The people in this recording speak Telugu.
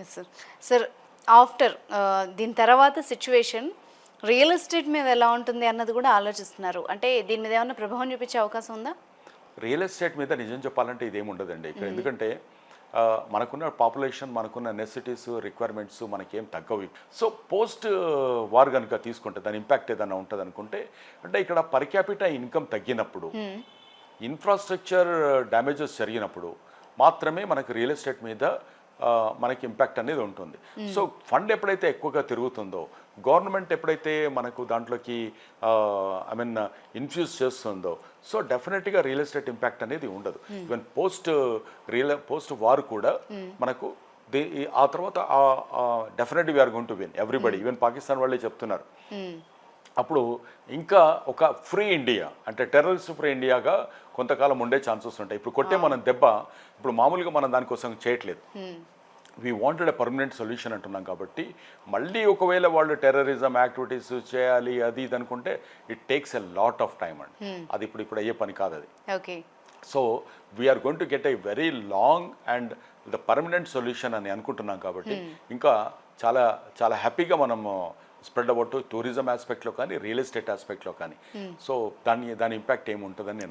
Yes sir. సార్ ఆఫ్టర్ దీని తర్వాత సిచ్యువేషన్ రియల్ ఎస్టేట్ మీద ఎలా ఉంటుంది అన్నది కూడా ఆలోచిస్తున్నారు. అంటే దీని మీద ఏమైనా ప్రభావం చూపించే అవకాశం ఉందా? రియల్ ఎస్టేట్ మీద నిజం చెప్పాలంటే ఇదేమి ఉండదండి ఇక్కడ. ఎందుకంటే మనకున్న పాపులేషన్, మనకున్న నెసెసిటీస్, రిక్వైర్మెంట్స్ మనకేం తగ్గవు. సో పోస్ట్ వార్ కనుక తీసుకుంటే దాని ఇంపాక్ట్ ఏదైనా ఉంటుంది అనుకుంటే, అంటే ఇక్కడ పర్ క్యాపిటా ఇన్కమ్ తగ్గినప్పుడు, ఇన్ఫ్రాస్ట్రక్చర్ డ్యామేజెస్ జరిగినప్పుడు మాత్రమే మనకు రియల్ ఎస్టేట్ మీద మనకి ఇంపాక్ట్ అనేది ఉంటుంది. సో ఫండ్ ఎప్పుడైతే ఎక్కువగా తిరుగుతుందో, గవర్నమెంట్ ఎప్పుడైతే మనకు దాంట్లోకి ఇన్ఫ్యూజ్ చేస్తుందో, సో డెఫినెట్గా రియల్ ఎస్టేట్ ఇంపాక్ట్ అనేది ఉండదు. ఈవెన్ పోస్ట్ వార్ కూడా మనకు ఆ తర్వాత definitely we are going to win everybody. Even Pakistan వాళ్ళే చెప్తున్నారు. అప్పుడు ఇంకా ఒక ఫ్రీ ఇండియా, అంటే టెర్రరిస్ట్ ఫ్రీ ఇండియాగా కొంతకాలం ఉండే ఛాన్సెస్ ఉంటాయి. ఇప్పుడు కొట్టే మనం దెబ్బ ఇప్పుడు మామూలుగా మనం దానికోసం చేయట్లేదు. We wanted a permanent solution అంటున్నాం. కాబట్టి మళ్ళీ ఒకవేళ వాళ్ళు టెర్రరిజం యాక్టివిటీస్ చేయాలి అది ఇది అనుకుంటే it takes a lot of time అండి. అది ఇప్పుడు అయ్యే పని కాదు అది. Okay. So we are going to get a very long and the permanent solution అని అనుకుంటున్నాం. కాబట్టి ఇంకా చాలా చాలా హ్యాపీగా మనము స్ప్రెడ్ అబౌట్ టూరిజం ఆస్పెక్ట్లో కానీ, రియల్ ఎస్టేట్ ఆస్పెక్ట్లో కానీ. సో దాని ఇంపాక్ట్ ఏముంటుందని నేను